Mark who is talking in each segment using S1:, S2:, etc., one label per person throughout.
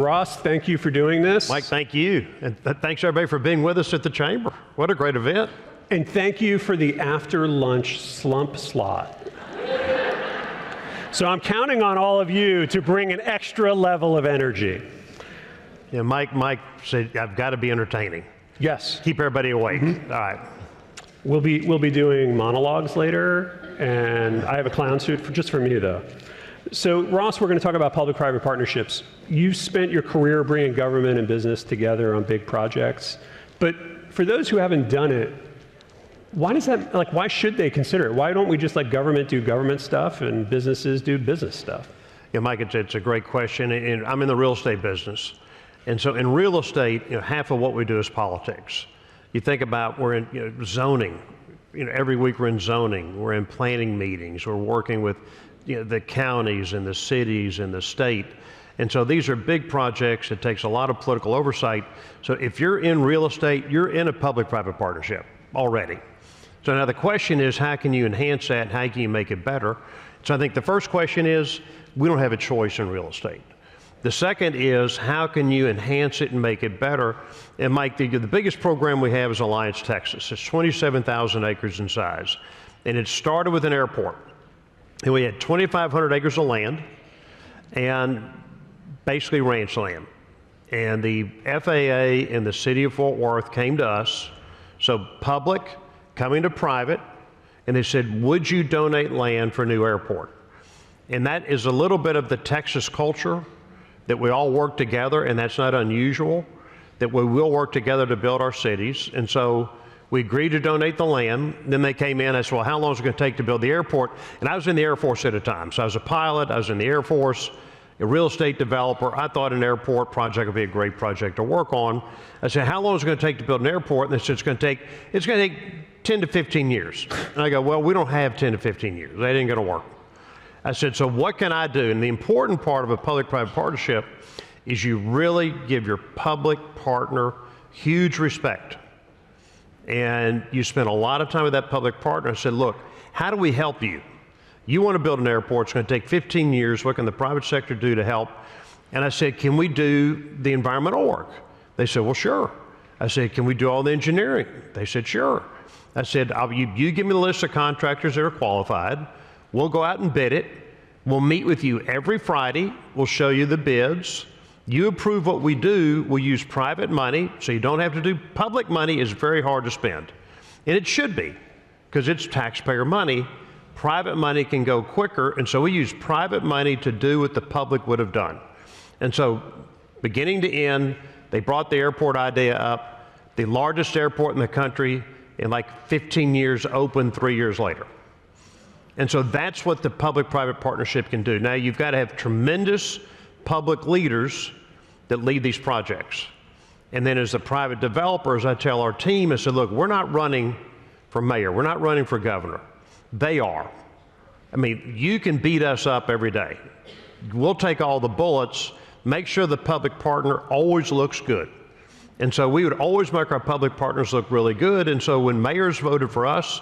S1: Ross, thank you for doing this.
S2: Mike, thank you. And thanks everybody for being with us at the Chamber. What a great event.
S1: And thank you for the after lunch slump slot. So I'm counting on all of you to bring an extra level of energy.
S2: Yeah, Mike said, I've got to be entertaining.
S1: Yes.
S2: Keep everybody awake. All right.
S1: We'll be doing monologues later, and I have a clown suit just from you, though. So, Ross, we're going to talk about public-private partnerships. You spent your career bringing government and business together on big projects, but for those who haven't done it, why should they consider it? Why don't we just let government do government stuff and businesses do business stuff?
S2: Yeah, Mike, it's a great question, and I'm in the real estate business. And so in real estate, half of what we do is politics. You think about, we're in zoning. Every week we're in zoning. We're in planning meetings. We're working with the counties and the cities and the state. And so these are big projects. It takes a lot of political oversight. So if you're in real estate, you're in a public-private partnership already. So now the question is, how can you enhance that? How can you make it better? So I think the first question is, we don't have a choice in real estate. The second is, how can you enhance it and make it better? And Mike, the biggest program we have is Alliance, Texas. It's 27,000 acres in size. And it started with an airport. And we had 2,500 acres of land and basically ranch land. And the FAA and the city of Fort Worth came to us, so public coming to private, and they said, would you donate land for a new airport? And that is a little bit of the Texas culture, that we all work together, and that's not unusual, that we will work together to build our cities. And so we agreed to donate the land. Then they came in, I said, well, how long is it going to take to build the airport? And I was in the Air Force at the time. So I was a pilot, I was in the Air Force, a real estate developer. I thought an airport project would be a great project to work on. I said, how long is it going to take to build an airport? And they said, it's going to take 10 to 15 years. And I go, well, we don't have 10 to 15 years. That ain't going to work. I said, so what can I do? And the important part of a public-private partnership is you really give your public partner huge respect. And you spend a lot of time with that public partner. I said, look, how do we help you? You want to build an airport, it's going to take 15 years. What can the private sector do to help? And I said, can we do the environmental work? They said, well, sure. I said, can we do all the engineering? They said, sure. I said, you give me the list of contractors that are qualified. We'll go out and bid it. We'll meet with you every Friday. We'll show you the bids. You approve what we do. We'll use private money, so you don't have to do public money. Is very hard to spend. And it should be, because it's taxpayer money. Private money can go quicker, and so we use private money to do what the public would have done. And so, beginning to end, they brought the airport idea up. The largest airport in the country, in like 15 years, opened 3 years later. And so that's what the public-private partnership can do. Now, you've got to have tremendous public leaders that lead these projects. And then as the private developers, I tell our team, I said, look, we're not running for mayor. We're not running for governor. They are. I mean, you can beat us up every day. We'll take all the bullets, make sure the public partner always looks good. And so we would always make our public partners look really good. And so when mayors voted for us,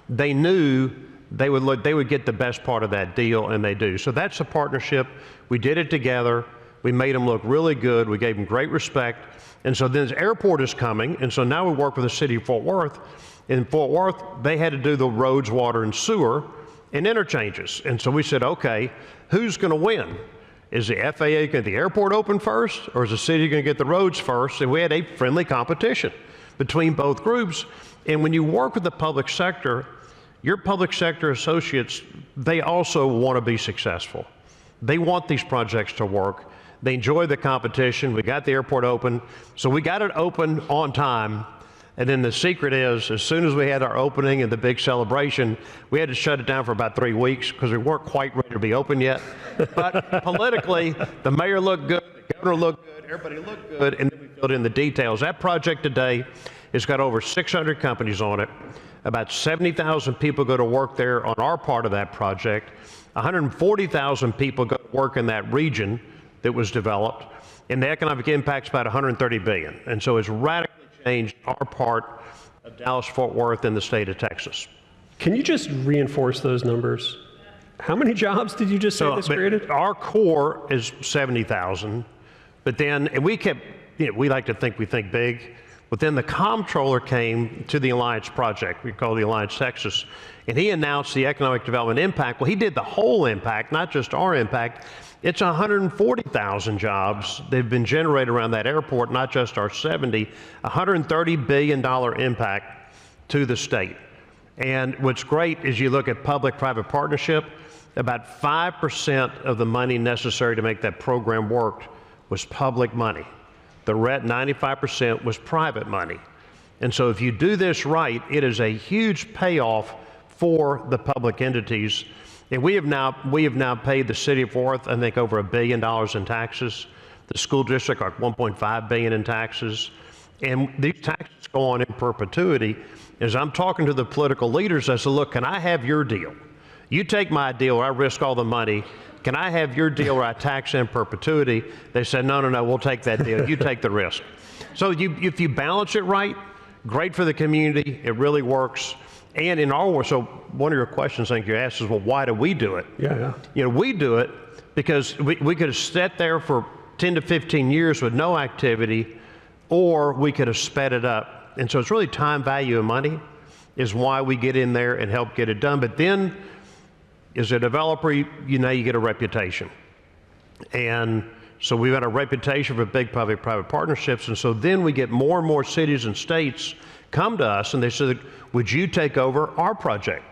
S2: they knew they would get the best part of that deal, and they do. So that's a partnership. We did it together. We made them look really good. We gave them great respect. And so then the airport is coming, and so now we work with the city of Fort Worth. In Fort Worth, they had to do the roads, water, and sewer and interchanges. And so we said, okay, who's going to win? Is the FAA going to get the airport open first, or is the city going to get the roads first? And we had a friendly competition between both groups. And when you work with the public sector, your public sector associates, they also want to be successful. They want these projects to work. They enjoy the competition. We got the airport open. So we got it open on time. And then the secret is, as soon as we had our opening and the big celebration, we had to shut it down for about 3 weeks because we weren't quite ready to be open yet. But politically, the mayor looked good, the governor looked good, everybody looked good, and then we filled in the details. That project today has got over 600 companies on it. About 70,000 people go to work there on our part of that project. 140,000 people go to work in that region that was developed. And the economic impact's about $130 billion. And so it's radically changed our part of Dallas-Fort Worth in the state of Texas.
S1: Can you just reinforce those numbers? How many jobs did you just say this created?
S2: Our core is 70,000. But then, and we kept, we like to think we think big, but then the comptroller came to the Alliance project, we call the Alliance Texas, and he announced the economic development impact. Well, he did the whole impact, not just our impact. It's 140,000 jobs that have been generated around that airport, not just our 70, $130 billion impact to the state. And what's great is you look at public-private partnership, about 5% of the money necessary to make that program work was public money. The rest, 95%, was private money. And so if you do this right, it is a huge payoff for the public entities. And we have now paid the city of Fort Worth, I think, over $1 billion in taxes. The school district, like $1.5 billion in taxes. And these taxes go on in perpetuity. As I'm talking to the political leaders, I said, look, can I have your deal? You take my deal where I risk all the money. Can I have your deal where I tax in perpetuity? They said, no, we'll take that deal. You take the risk. So if you balance it right, great for the community. It really works. And in our world, so one of your questions I think you asked is, well, why do we do it?
S1: Yeah.
S2: We do it because we could have sat there for 10 to 15 years with no activity, or we could have sped it up. And so it's really time, value, and money is why we get in there and help get it done. But then, as a developer, you get a reputation. And so we've got a reputation for big public-private partnerships, and so then we get more and more cities and states come to us and they said, would you take over our project?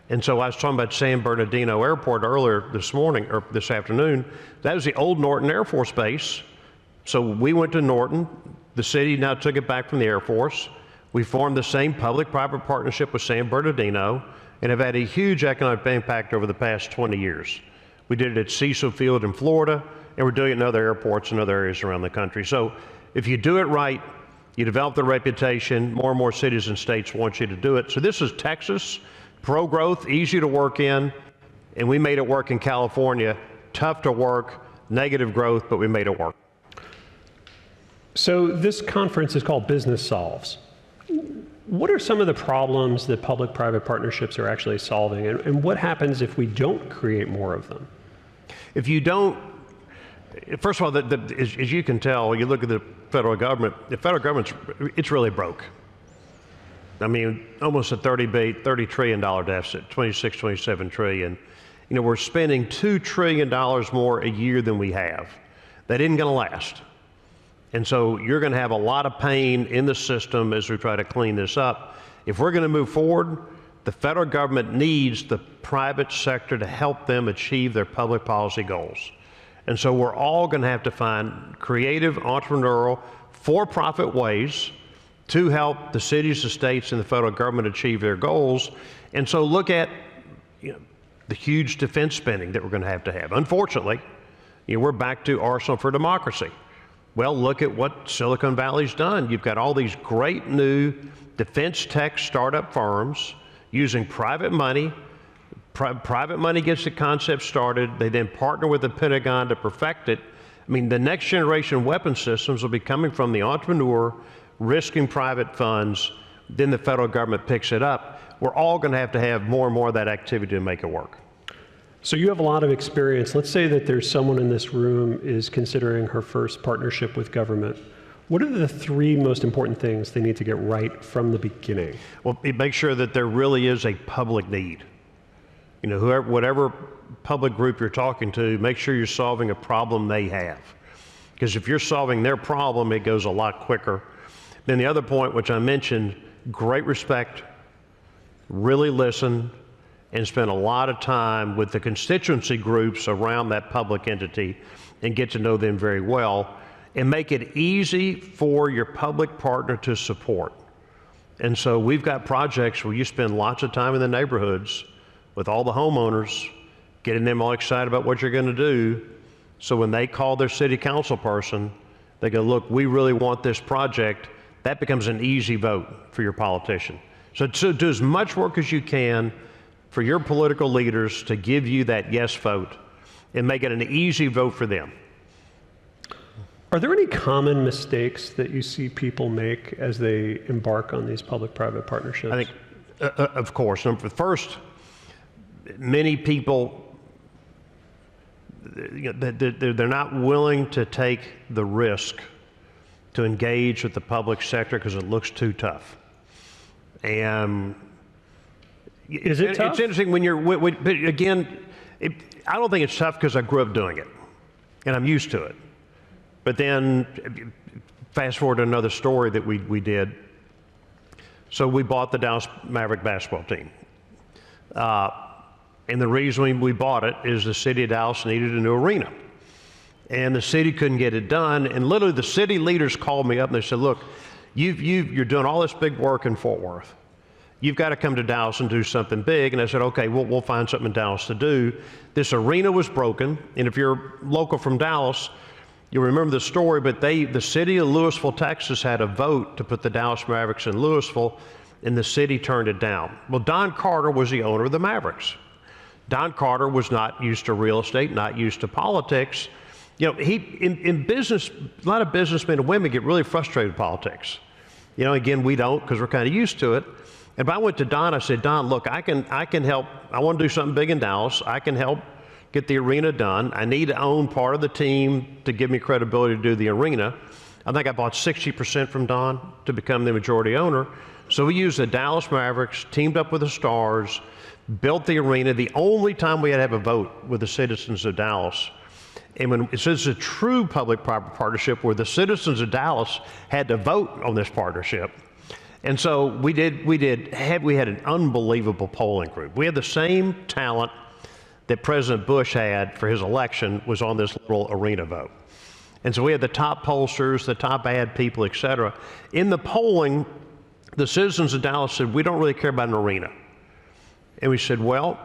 S2: And so I was talking about San Bernardino Airport earlier this morning, or this afternoon. That was the old Norton Air Force Base. So we went to Norton. The city now took it back from the Air Force. We formed the same public-private partnership with San Bernardino and have had a huge economic impact over the past 20 years. We did it at Cecil Field in Florida, and we're doing it in other airports and other areas around the country. So if you do it right, you develop the reputation, more and more cities and states want you to do it. So this is Texas, pro-growth, easy to work in, and we made it work in California. Tough to work, negative growth, but we made it work.
S1: So this conference is called Business Solves. What are some of the problems that public-private partnerships are actually solving, and what happens if we don't create more of them?
S2: If you don't, first of all, as you can tell, you look at the federal government, it's really broke. I mean, almost a $30 trillion deficit, 26, 27 trillion. We're spending $2 trillion more a year than we have. That isn't going to last. And so you're going to have a lot of pain in the system as we try to clean this up. If we're going to move forward, the federal government needs the private sector to help them achieve their public policy goals. And so we're all going to have to find creative, entrepreneurial, for-profit ways to help the cities, the states, and the federal government achieve their goals. And so look at the huge defense spending that we're going to have. Unfortunately, we're back to Arsenal for Democracy. Well, look at what Silicon Valley's done. You've got all these great new defense tech startup firms using private money. Private money gets the concept started. They then partner with the Pentagon to perfect it. I mean, the next generation weapon systems will be coming from the entrepreneur, risking private funds, then the federal government picks it up. We're all going to have more and more of that activity to make it work.
S1: So you have a lot of experience. Let's say that there's someone in this room is considering her first partnership with government. What are the three most important things they need to get right from the beginning?
S2: Well, make sure that there really is a public need. Whatever public group you're talking to, make sure you're solving a problem they have. Because if you're solving their problem, it goes a lot quicker. Then the other point, which I mentioned, great respect, really listen, and spend a lot of time with the constituency groups around that public entity and get to know them very well, and make it easy for your public partner to support. And so we've got projects where you spend lots of time in the neighborhoods with all the homeowners, getting them all excited about what you're going to do. So when they call their city council person, they go, look, we really want this project. That becomes an easy vote for your politician. So do as much work as you can for your political leaders to give you that yes vote and make it an easy vote for them.
S1: Are there any common mistakes that you see people make as they embark on these public-private partnerships?
S2: I think, of course, first, many people, they're not willing to take the risk to engage with the public sector because it looks too tough. And
S1: Is it tough?
S2: it's interesting when but again, I don't think it's tough because I grew up doing it and I'm used to it. But then fast forward to another story that we did. So we bought the Dallas Maverick basketball team. And the reason we bought it is the city of Dallas needed a new arena. And the city couldn't get it done. And literally the city leaders called me up and they said, look, you're doing all this big work in Fort Worth. You've got to come to Dallas and do something big. And I said, okay, we'll find something in Dallas to do. This arena was broken. And if you're local from Dallas, you remember the story, but the city of Louisville, Texas had a vote to put the Dallas Mavericks in Louisville, and the city turned it down. Well, Don Carter was the owner of the Mavericks. Don Carter was not used to real estate, not used to politics. You know, in business, a lot of businessmen and women get really frustrated with politics. You know, again, we don't because we're kind of used to it. And I went to Don, I said, Don, look, I can help. I want to do something big in Dallas. I can help get the arena done. I need to own part of the team to give me credibility to do the arena. I think I bought 60% from Don to become the majority owner. So we used the Dallas Mavericks, teamed up with the Stars, built the arena. The only time we had to have a vote with the citizens of Dallas. And when it says a true public-private partnership where the citizens of Dallas had to vote on this partnership. And so we had an unbelievable polling group. We had the same talent that President Bush had for his election was on this little arena vote. And so we had the top pollsters, the top ad people, et cetera. In the polling, the citizens of Dallas said, we don't really care about an arena. And we said, well,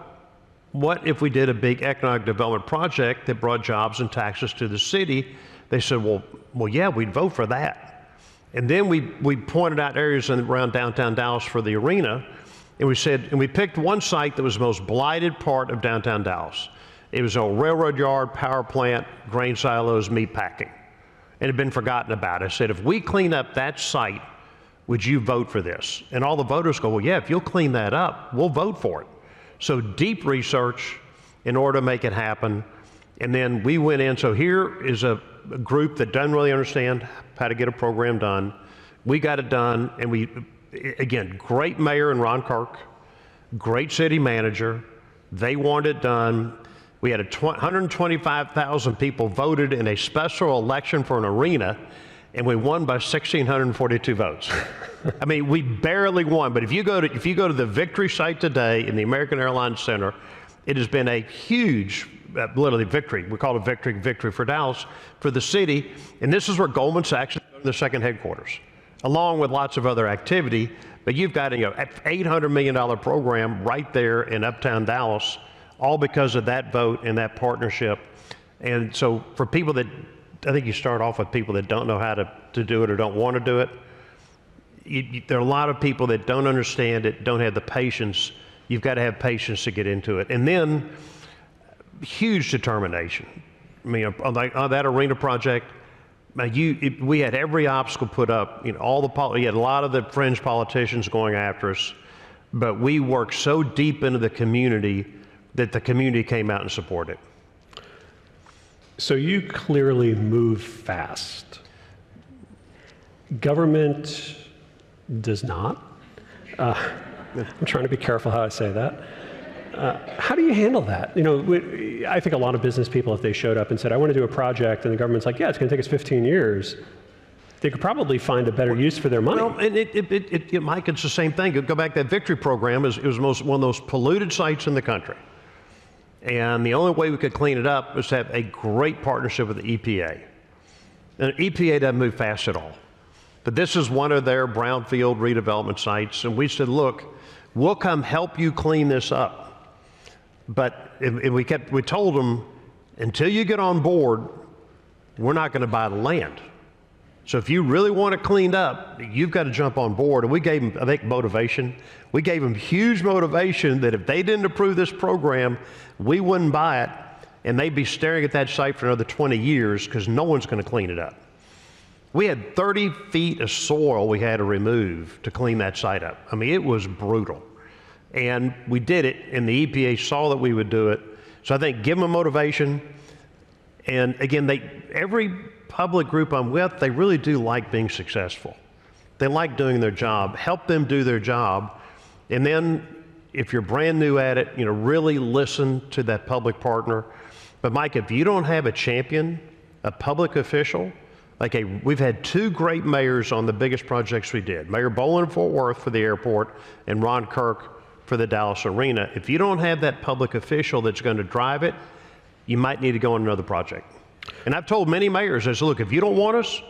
S2: what if we did a big economic development project that brought jobs and taxes to the city? They said, well, yeah, we'd vote for that. And then we pointed out areas around downtown Dallas for the arena. And we picked one site that was the most blighted part of downtown Dallas. It was a railroad yard, power plant, grain silos, meat packing. It had been forgotten about. I said, if we clean up that site, would you vote for this? And all the voters go, well, yeah, if you'll clean that up, we'll vote for it. So deep research in order to make it happen. And then we went in. So here is a group that doesn't really understand how to get a program done. We got it done, and again, great mayor in Ron Kirk, great city manager. They wanted it done. We had 125,000 people voted in a special election for an arena, and we won by 1,642 votes. I mean, we barely won. But if you go to the Victory site today in the American Airlines Center, it has been a huge, literally victory. We call it victory for Dallas, for the city. And this is where Goldman Sachs is the second headquarters, along with lots of other activity. But you've got an $800 million program right there in uptown Dallas, all because of that vote and that partnership. And so for people that, I think you start off with people that don't know how to do it or don't want to do it. There are a lot of people that don't understand it, don't have the patience. You've got to have patience to get into it. And then huge determination. I mean, on that arena project, we had every obstacle put up. You know, we had a lot of the fringe politicians going after us, but we worked so deep into the community that the community came out and supported it.
S1: So you clearly move fast. Government does not. I'm trying to be careful how I say that. How do you handle that? You know, I think a lot of business people, if they showed up and said, I want to do a project, and the government's like, yeah, it's going to take us 15 years, they could probably find a better use for their money.
S2: Well, and Mike, it's the same thing. Go back to that Victory program. It was one of those polluted sites in the country. And the only way we could clean it up was to have a great partnership with the EPA. And the EPA doesn't move fast at all. But this is one of their brownfield redevelopment sites. And we said, look, we'll come help you clean this up. But we told them, until you get on board, we're not going to buy the land. So if you really want it cleaned up, you've got to jump on board. And we gave them, I think, motivation. We gave them huge motivation that if they didn't approve this program, we wouldn't buy it, and they'd be staring at that site for another 20 years because no one's going to clean it up. We had 30 feet of soil we had to remove to clean that site up. I mean, it was brutal. And we did it, and the EPA saw that we would do it. So I think give them a motivation. And again, every public group I'm with, they really do like being successful. They like doing their job. Help them do their job. And then if you're brand new at it, really listen to that public partner. But Mike, if you don't have a champion, a public official, we've had 2 great mayors on the biggest projects we did. Mayor Bolin of Fort Worth for the airport and Ron Kirk for the Dallas Arena. If you don't have that public official that's going to drive it, you might need to go on another project. And I've told many mayors, I said, look, if you don't want us,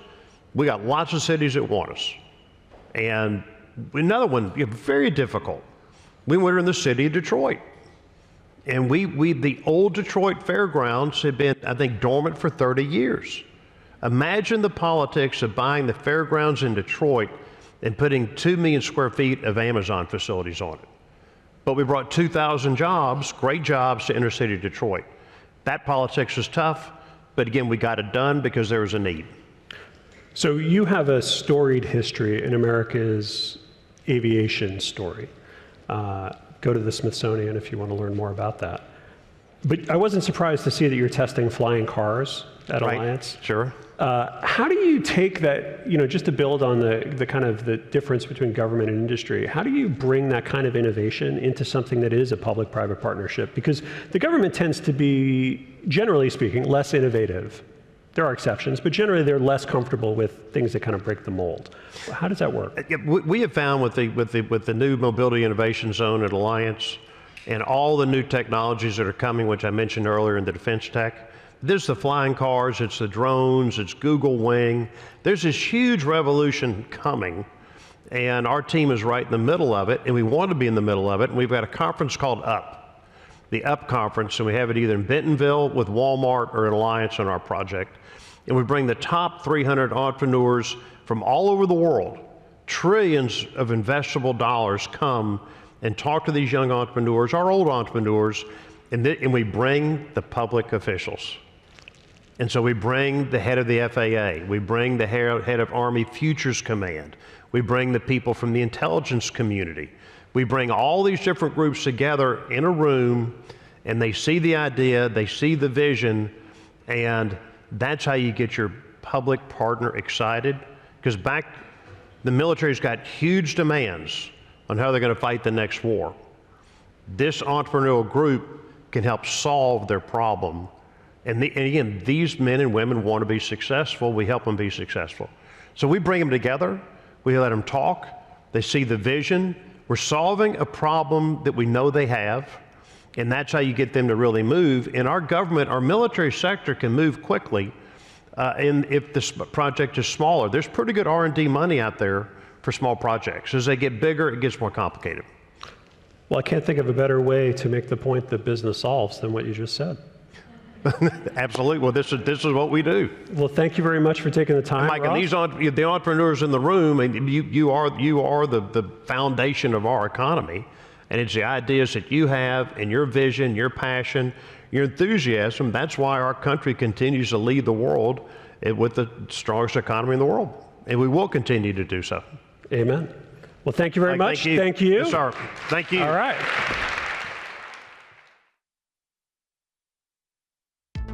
S2: we got lots of cities that want us. And another one, very difficult. We were in the city of Detroit. And the old Detroit fairgrounds have been, I think, dormant for 30 years. Imagine the politics of buying the fairgrounds in Detroit and putting 2 million square feet of Amazon facilities on it. But we brought 2,000 jobs, great jobs, to inner city Detroit. That politics was tough, but again, we got it done because there was a need.
S1: So you have a storied history in America's aviation story. Go to the Smithsonian if you want to learn more about that. But I wasn't surprised to see that you're testing flying cars at Alliance.
S2: Sure.
S1: How do you take that, just to build on the kind of the difference between government and industry, how do you bring that kind of innovation into something that is a public-private partnership? Because the government tends to be, generally speaking, less innovative. There are exceptions, but generally they're less comfortable with things that kind of break the mold. How does that work?
S2: We have found with the new Mobility Innovation Zone at Alliance and all the new technologies that are coming, which I mentioned earlier in the defense tech, there's the flying cars, it's the drones, it's Google Wing. There's this huge revolution coming, and our team is right in the middle of it, and we want to be in the middle of it, and we've got a conference called UP, the UP conference, and we have it either in Bentonville with Walmart or in Alliance on our project. And we bring the top 300 entrepreneurs from all over the world. Trillions of investable dollars come and talk to these young entrepreneurs, our old entrepreneurs, and we bring the public officials. And so we bring the head of the FAA, we bring the head of Army Futures Command, we bring the people from the intelligence community. We bring all these different groups together in a room, and they see the idea, they see the vision, and that's how you get your public partner excited. Because the military's got huge demands on how they're going to fight the next war. This entrepreneurial group can help solve their problem. And again, these men and women want to be successful. We help them be successful. So we bring them together. We let them talk. They see the vision. We're solving a problem that we know they have. And that's how you get them to really move. In our government, our military sector can move quickly. And if this project is smaller, there's pretty good R&D money out there for small projects. As they get bigger, it gets more complicated.
S1: Well, I can't think of a better way to make the point that business solves than what you just said.
S2: Absolutely. Well, this is what we do.
S1: Well, thank you very much for taking the time,
S2: Mike,
S1: Ross.
S2: and the entrepreneurs in the room, and you are the foundation of our economy. And it's the ideas that you have and your vision, your passion, your enthusiasm. That's why our country continues to lead the world with the strongest economy in the world. And we will continue to do so.
S1: Amen. Well, thank you very much.
S2: Thank you.
S1: Thank you.
S2: Yes, sir. Thank you.
S1: All right.